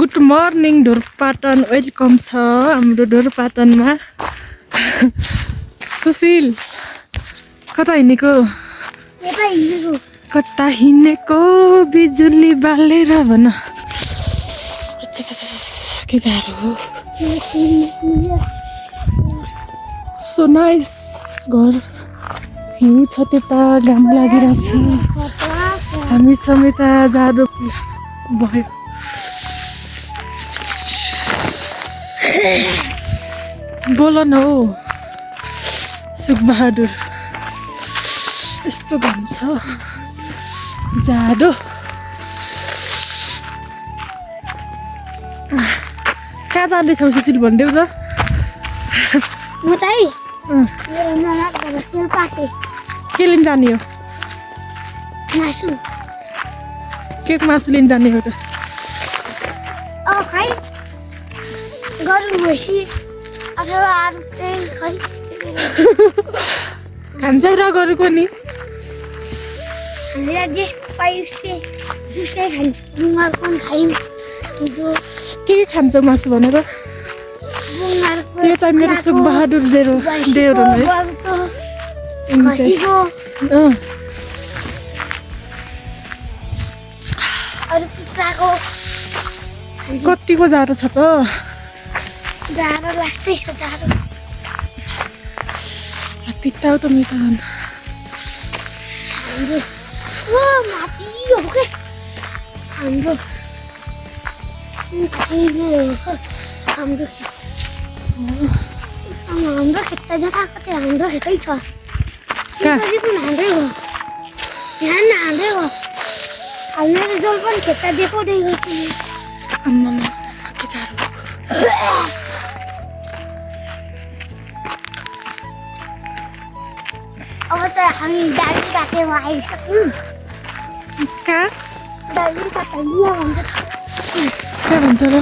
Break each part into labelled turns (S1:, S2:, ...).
S1: Good morning Dhorpatan welcome छ हाम्रो ढोरपाटनमा सुशील कता हिँडेको बिजुली बालेर भन के जारो सो नाइस घर हिउँ छ त्यता घाम लागिरहेछ हामी समेत जाडो भयो बोल न हौ सुखबहादुर यस्तो घाम छ जाडो कहाँ जाँदैछौ सुशील भनिदेऊ त
S2: म चाहिँ मेरो ननाको सेल पाटे
S1: के लिन जाने हो
S2: मासु
S1: के मासु लिन जाने हो त
S2: अब खै गरु भैँसी अथवा अरू चाहिँ खै
S1: खान्छ र गरुको नि
S2: हामीले जे पाइस त्यही खान्छ बुङ्गारको पनि खायौँ हिजो
S1: के खान्छौ मासु भनेर
S2: बुङ्गारको
S1: यो चाहिँ मेरो सुखबहादुर डेरो है
S2: खसीको अरू कुखुराको
S1: कतिको जाडो छ त
S2: जाडो लाग्दै छ जाडो
S1: तिता त मिठो झन्
S2: हाम्रो माथि हो के हाम्रो हाम्रो खेत त जता कतै हाम्रो खेतै छ सिन्कोजी पनि हाम्रै हो यहाँ न हाम्रै हो हाम्रो जल पनि खेत देखाउँदै गर्छु
S1: आम्मामा के जाडो
S2: अब चाहिँ हामी दार्जिलिङ काटेमा आइसक्यौँ
S1: कहाँ
S2: दार्जिलिङ काट्दा लिया भन्छ त
S1: के भन्छ र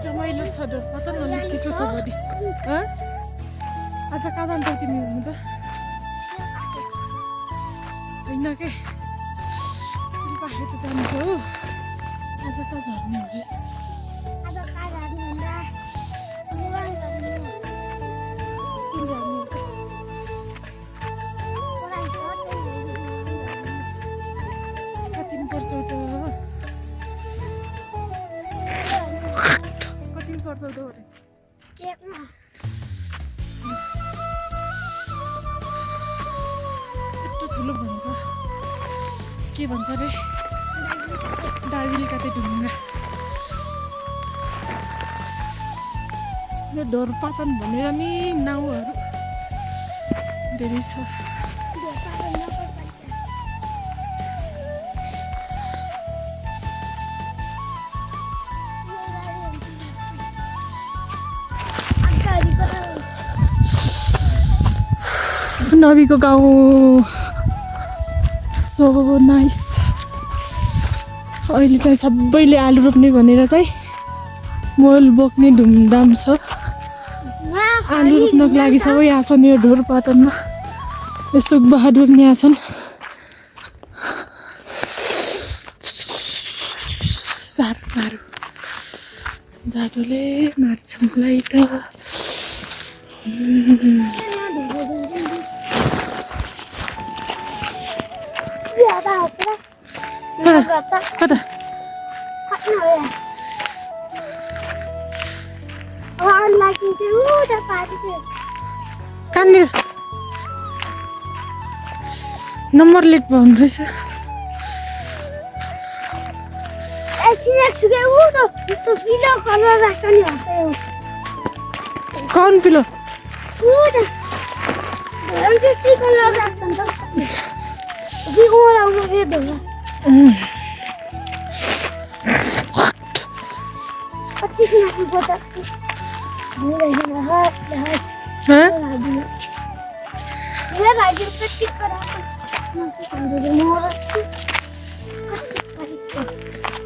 S1: रमाइलो छ ढोरपाटन अलि चिसो छ बढी आज कहाँ जान्छौ तिमी हुनु त होइन के बाहिर त जान्छ हो आज त झर्ने हो
S2: आज कहाँ जाने भन्दा बुवान जाने
S1: कति पर्छौ त कति पर्छौ त
S2: केकमा
S1: यत्रो ठुलो भन्छ के भन्छ रे दार्जिलिङ काटे ढुङ्गा यो ढोरपाटन भनेर नि नाउँहरू धेरै छ नबीको गाउँ सो नाइस अहिले चाहिँ सबैले आलु रोप्ने भनेर चाहिँ मल बोक्ने धुमधाम छ आलु रोप्नको लागि सबै यहाँ छन् यो ढोरपाटनमा यो सुखबहादुर यहाँ छन् जाडोले मार्छ मलाई त कता कहाँनिर नम्बर लेट भन्नु रहेछ कौन पिलो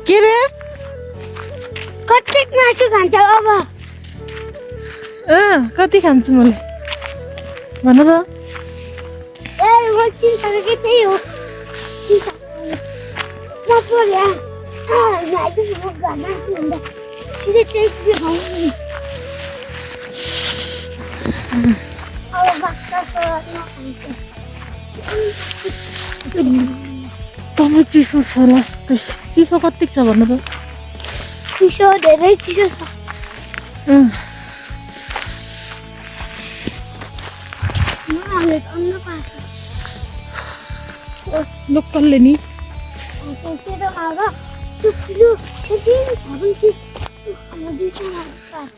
S1: के रे
S2: कति मासु खान्छ अब
S1: कति खान्छु मैले भन त
S2: ए चिन्छ कि त्यही हो म पर्या नाइको सुरु गर्न भन्दा सिधै त्यही देखाउनु अब बाक्सा नखान्छ
S1: एकदमै चिसो छ लास्टै चिसो कति छ भन्नु त
S2: चिसो धेरै चिसो छ अन्न पार्छ
S1: लोकलले नि
S2: सेतोमा र त्यो ठुलो सानो छ भने चाहिँ हाम्रो दुईजना पार्छ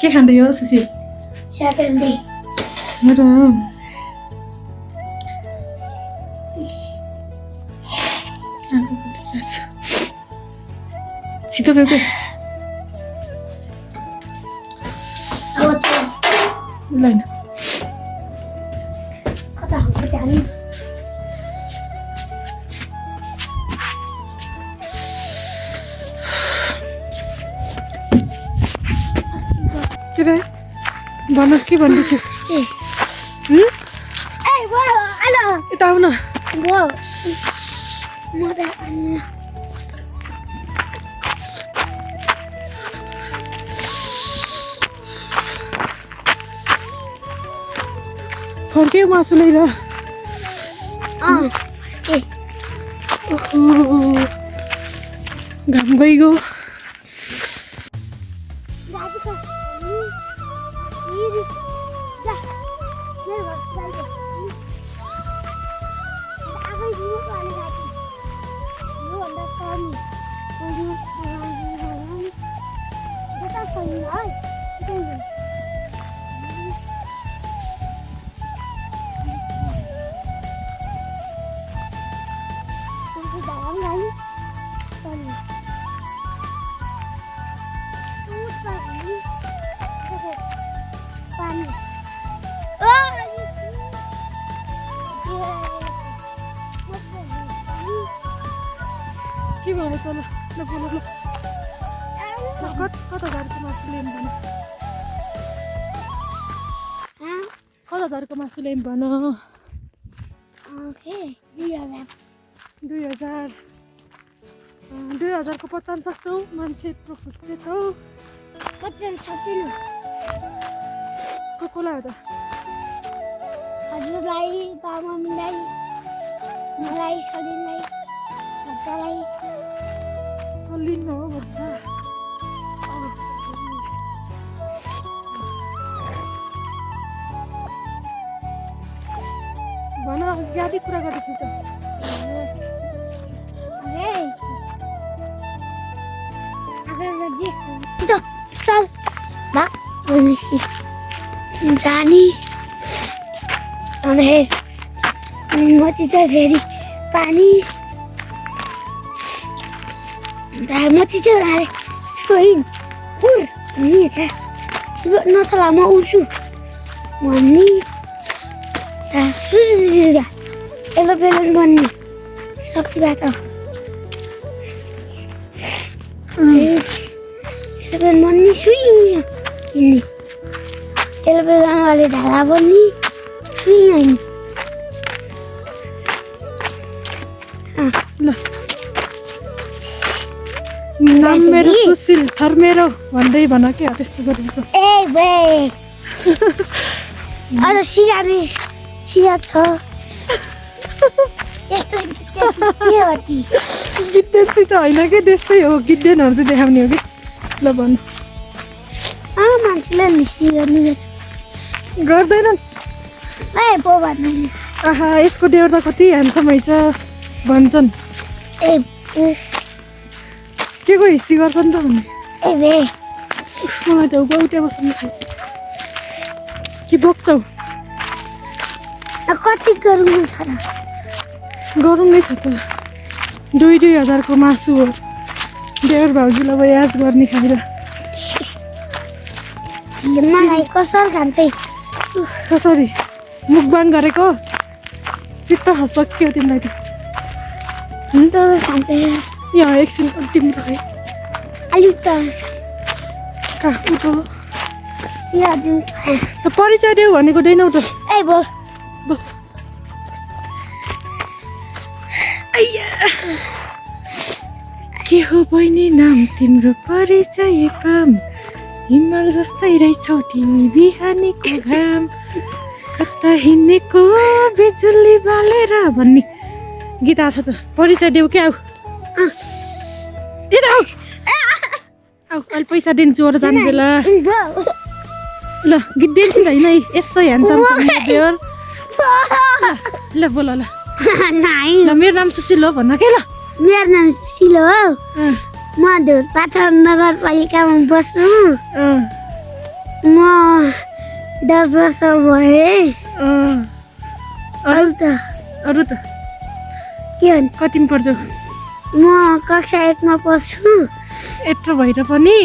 S1: के खाँदै हो सुशील
S2: स्याटरडे
S1: र छिटो गएको
S2: अब चाहिँ
S1: लाइन
S2: कता हो जाने
S1: के रे भन के भन्दै थियो
S2: ए वो हेलो
S1: यता आऊ न
S2: वो म त
S1: फर्क्यो मासु लिएर
S2: ए
S1: घाम गइगयो
S2: दाजुको नि जा मेरो घर जाइयो आफै दिनु पर्ने दाजु यो भन्दा कम जता छैन है
S1: के भयो त ल बोल ल कता हजारको मासु ल्याउनु भन कता हजारको मासु ल्याउनु भन 2000को पचाउन सक्छौ मान्छे यत्रो खुट्टे छौ
S2: पचाउन सक्दिनँ
S1: कोलाई हो त
S2: हजुरलाई बाबामम्मीलाई मलाई सलिनलाई भक्तलाई
S1: सलिन हो भन्छ भन ज्यादै कुरा गर्दै थियौ त
S2: चल जानी मची चाहिँ फेरि पानी मची चाहिँ सोइन नथला म उड्छु भन्ने एरोप्लेन बन्ने शक्तिबाट एरोप्लेन बन्ने सुई हिँड्ने एरोप्लेनवाले ढाला बन्ने सुई हिँड्ने
S1: ल नाम मेरो सुशील थर मेरो भन्दै भन के त्यस्तो गरेको
S2: ए बे अझ सिगारी सिगा छ यस्तो के हो ती
S1: गिद्देन चाहिँ त होइन कि त्यस्तै हो गिद्देनहरू चाहिँ देखाउने हो कि ल भन्नु
S2: मान्छेलाई निस्सी गर्ने
S1: गर्दैनन्
S2: ए पो भन्नु
S1: आहा यसको देउता कति ह्यान्डसम रहेछ भन्छन्
S2: ए
S1: के को हिस्सी गर्छन् त भन्ने
S2: ए बे
S1: मलाई त गौटे बस्नु खाइ कि बोक्छौ
S2: कति गरौँ छ र
S1: गरौँ नै छ त 2000को मासु हो देवर भाउजूलाई अब याद गर्ने खाएर
S2: मलाई कसरी खान्छ
S1: कसरी मुखबाङ गरेको चित्त सक्यो तिमीलाई त
S2: खान्छ
S1: यहाँ एकछिन तिमी त खाइ
S2: अलिक त
S1: कहाँ उठो त परिचय देऊ भनेको दैनौ त
S2: ए बो
S1: बस आइया के हो बहिनी नाम तिम्रो परिचय पाम हिमाल जस्तै रहेछौ तिमी बिहानीको घाम कता हिँडेको बिजुली बालेर भन्ने गीत आछ त परिचय देऊ क्या आऊ अहिले पैसा दिन्छु अरू जाने बेला ल गीत दिन्छु त होइन यस्तो ह्यान्डसम ल बोल ल ल मेरो नाम सुशील हो भन्न के ल
S2: मेरो नाम सुशील हो म धुरपाथर नगरपालिकामा बस्छु म 10 वर्ष भए
S1: अरू त
S2: के हो
S1: कतिमा पढ्छौ
S2: म कक्षा 1 मा पढ्छु
S1: यत्रो भएर पनि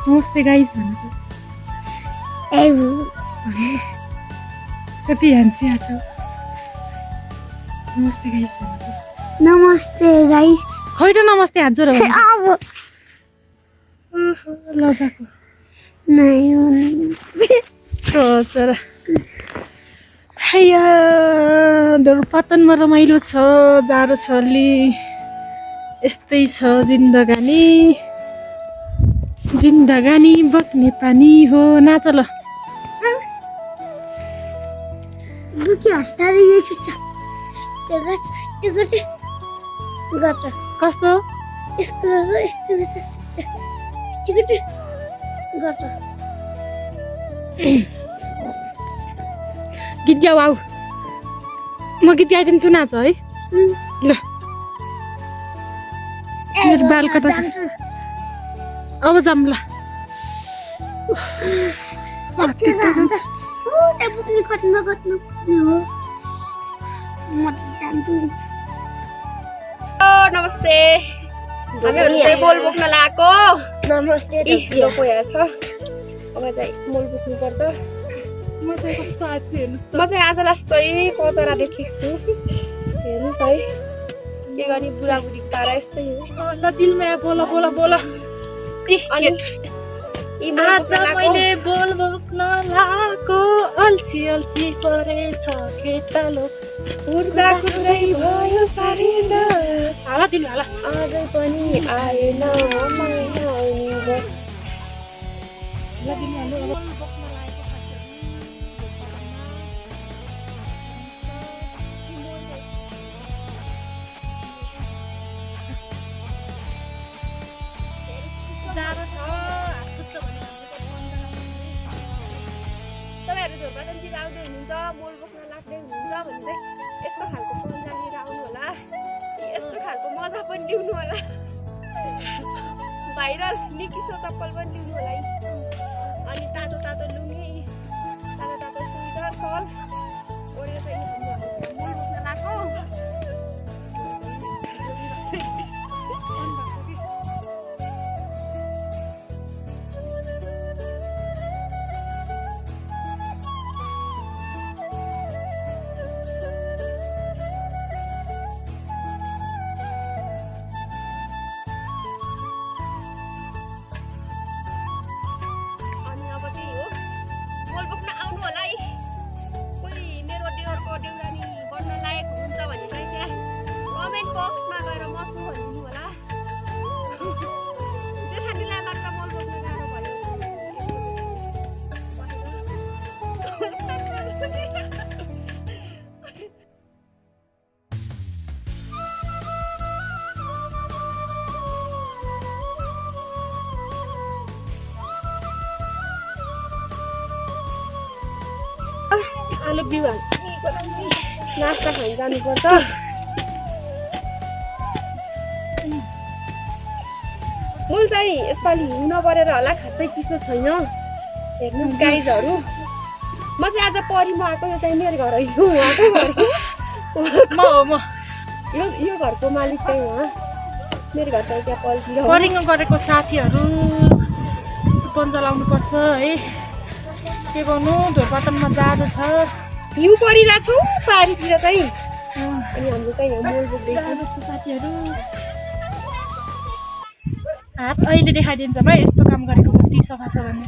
S1: नमस्ते गाइस भनेको कति ह्यान्सी आछ नमस्ते गाइस भनेको
S2: नमस्ते गाइस
S1: खै त नमस्ते हात जोड
S2: अब
S1: लजाको चरा हैया धुरपातनमा रमाइलो छ जाडो छ अलि यस्तै छ जिन्दगानी बग्ने पानी हो नाच ल
S2: बुकी हस्ताले यसो गर्छ
S1: कस्तो
S2: यस्तो गर्छ
S1: गीत गाऊ आऊ म गीत गाइदिन्छु नाच है ल मेरो बाल कता अब जाम ल
S3: नमस्ते हामीहरु चाहिँ बोल बोक्न लागेको
S2: नमस्ते
S3: लोको यहाँ छ अब चाहिँ बोल बोक्नु पर्छ
S1: म चाहिँ कस्तो आछु हेर्नुस् त
S3: म चाहिँ आज लास्तै कचरा देखेको छु हेर्नुस् है के गर्ने बुढाबुढी तारा यस्तै हो
S1: ल दिलमाया बोल आज मैले बोल बोक्न लागेको अल्छी परेछ केटालो
S3: उड्दा कुद्दै भयो सारिन
S1: हाला दिल हाला
S3: अझै पनि आएन महिना बस
S1: ल दिल हाला
S3: जाडो छ हात खुट्छ भने तपाईँहरू धुरपातनतिर आउँदै हुनुहुन्छ बोल बोक्न लाग्दै हुनुहुन्छ भने चाहिँ यस्तो खालको पन्जा लिएर आउनु होला यस्तो खालको मजा पनि लिउनु होला भाइरल निकिसो चप्पल पनि लिउनु होला अनि तातो लुङ्गी तातो स्वेटर सल ओढेर चाहिँ बोल बोक्न लाग्यो बक्समा गएर मसु भनिदिनु होला जेठानीलाई मात्र बोल बोक्न गाह्रो भयो आलु बिउ नास्ता खान जानुपर्छ मूल चाहिँ यसपालि हिउँ परेर होला खासै चिसो छैन हेर्नुहोस् गाइजहरू म चाहिँ आज परिमा आएको यो चाहिँ मेरो घर हो उहाँको घर
S1: म
S3: यो घरको मालिक चाहिँ उहाँ मेरो घर चाहिँ त्यहाँ पल्तिर
S1: परिङ गरेको साथीहरू यस्तो पन्जा लाउनु पर्छ है के गर्नु धुरपातनमा जाडो छ
S3: हिउँ परिरहेको छु पारीतिर चाहिँ अनि हाम्रो चाहिँ यहाँ मोल बोक्दैछ
S1: साथीहरू हात अहिले देखाइदिन्छ भाइ यस्तो काम गरेको कति सफा छ भने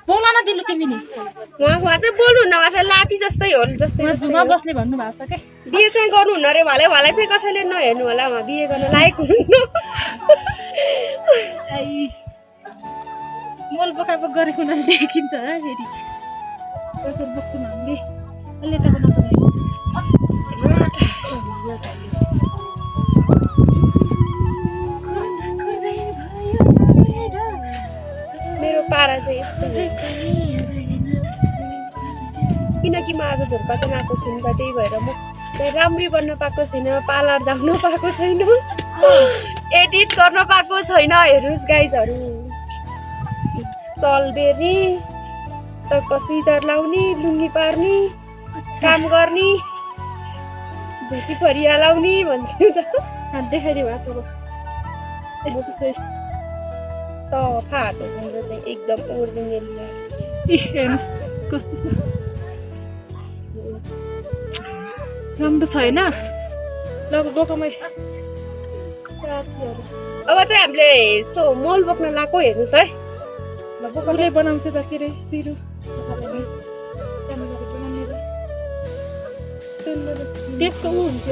S1: बोल न दिनु तिमी नि
S3: उहाँ चाहिँ बोल्नुहुन्न उहाँ चाहिँ लाठी जस्तै हो जस्तै
S1: झुमा बस्ने भन्नुभएको छ क्या
S3: बिहे चाहिँ गर्नुहुन्न अरे उहाँलाई चाहिँ कसैले नहेर्नु होला उहाँ बिहे गर्न लायक हुनुहुन्न
S1: मोल बोकाबोक गरेको हुनाले देखिन्छ फेरि कसरी बोक्छौँ हामीले अहिले त
S3: मेरो पारा चाहिँ यस्तो किनकि म आज धुर्पातन आएको छुइनँ त्यही भएर म चाहिँ राम्री बन्न पाएको छैन पार्लर धाउन पाएको छैन एडिट गर्न पाएको छैन हेर्नुहोस् गाइजहरू सल बेर्ने तर्क स्वेटर लाउने लुङ्गी पार्ने काम गर्ने धुती फरिया लाउने भन्छु त
S1: देखाइदियो भएको यस्तो चाहिँ
S3: सफा हात हो मेरो चाहिँ एकदम ओरिजिनल
S1: हेर्नुहोस् कस्तो छ राम्रो छ होइन ल बोकमै
S3: साथीहरू अब चाहिँ हामीले मोल बोक्न लगाएको हेर्नुहोस् है
S1: बोकले बनाउँछ त के रे सिरु त्यसको ऊ हुन्छ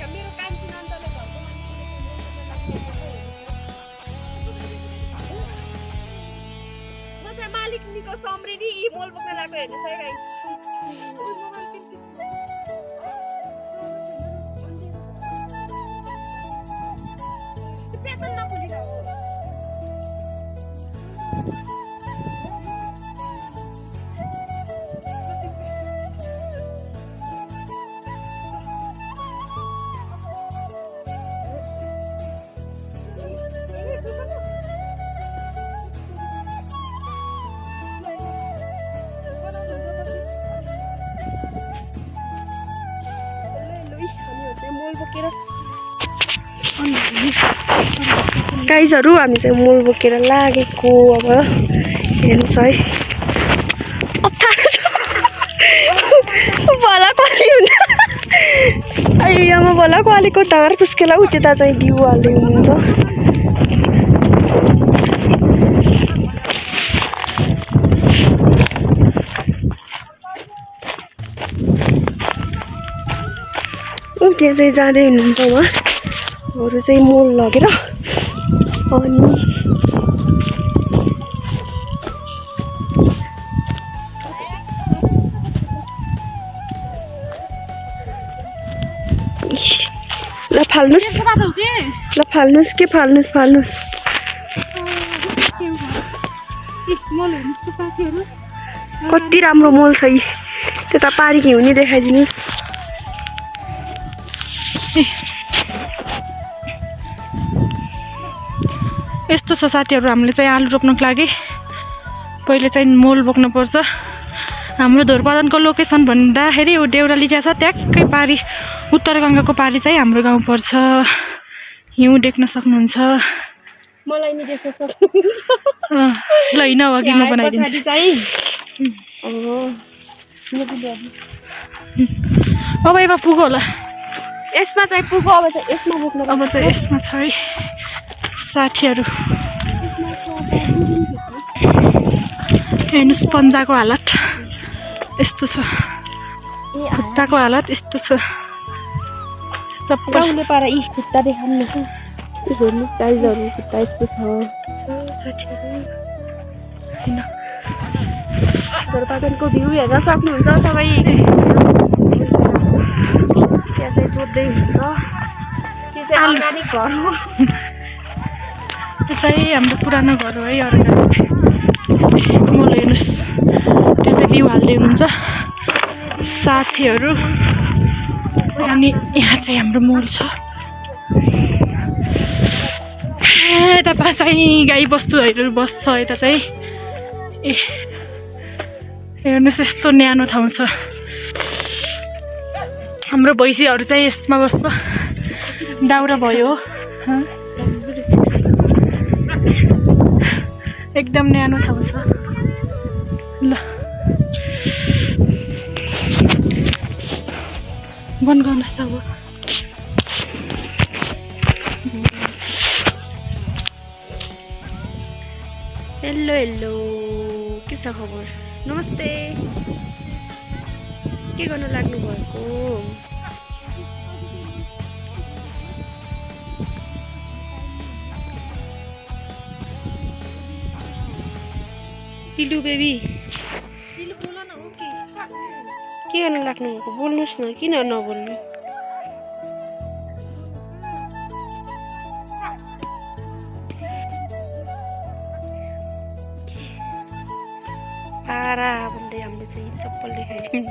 S3: मेरो कान्छी नन्दले घरको म चाहिँ मालिक निको सम्रिनी यी मोल बोक्न लगाएको हेर्नुहोस् है गाइस पेटन नखुलिरहेको गाइजहरू हामी चाहिँ मोल बोकेर लागेको अब हेर्नुहोस् है अप्ठ्यारो छ भला कली हुन्छ यहाँ भला कलीको ढाँड पुस्केला उ त्यता चाहिँ बिउ हाल्दै हुनुहुन्छ ऊ त्यहाँ चाहिँ जाँदै हुनुहुन्छ उहाँहरू चाहिँ मोल लगेर अनि ल फाल्नुहोस् ल फाल्नुहोस् के फाल्नुहोस् फाल्नुहोस् कति राम्रो मोल छ यी त्यता पारीको हुने देखाइदिनुहोस्
S1: यस्तो छ साथीहरू हामीले चाहिँ आलु रोप्नको लागि पहिले चाहिँ मोल बोक्नुपर्छ हाम्रो धुर्पादनको लोकेसन भन्दाखेरि ऊ देउराली त्यहाँ छ ट्याक्कै पारी उत्तर गङ्गाको पारी चाहिँ हाम्रो गाउँ पर्छ हिउँ देख्न सक्नुहुन्छ
S3: मलाई नि देख्न सक्नुहुन्छ
S1: ल हिँड अघि म बनाइदिन्छु अब यता पुग्यो होला
S3: यसमा चाहिँ पुग्यो अब चाहिँ यसमा बोक्नु
S1: अब चाहिँ यसमा छ है साथीहरू हेर्नुहोस् पन्जाको हालत यस्तो छ खुट्टाको हालत यस्तो छ
S3: चप्पल पारा यी खुट्टा देखाउनु हेर्नुहोस् गाइजहरू खुट्टा यस्तो छ
S1: साथीहरू
S3: धुर्पादनको भ्यू हेर्न सक्नुहुन्छ तपाईँ त्यहाँ चाहिँ जोत्दै हुन्छ त्यो चाहिँ अर्ग्यानिक घर हो
S1: त्यो चाहिँ हाम्रो पुरानो घर हो है अर्ग्यानिक मोल हेर्नुहोस् त्यो चाहिँ बिउ हाल्दै हुनुहुन्छ साथीहरू अनि यहाँ चाहिँ हाम्रो मोल छ यता चाहिँ गाई बस्तुहरू बस्छ यता चाहिँ हेर्नुहोस् यस्तो न्यानो ठाउँ छ। हाम्रो भैँसीहरू चाहिँ यसमा बस्छ। दाउरा भयो एकदम न्यानो ठाउँ छ। ल बन्द गर्नुहोस् त अब।
S3: हेलो हेलो, के छ खबर? नमस्ते। के गर्न लाग्नु भएको? टिलु बेबी के गर्न लाग्नु भएको? बोल्नुहोस् न, किन नबोल्नु? पारा भन्दै हामीले चाहिँ चप्पल देखाइदिउँ।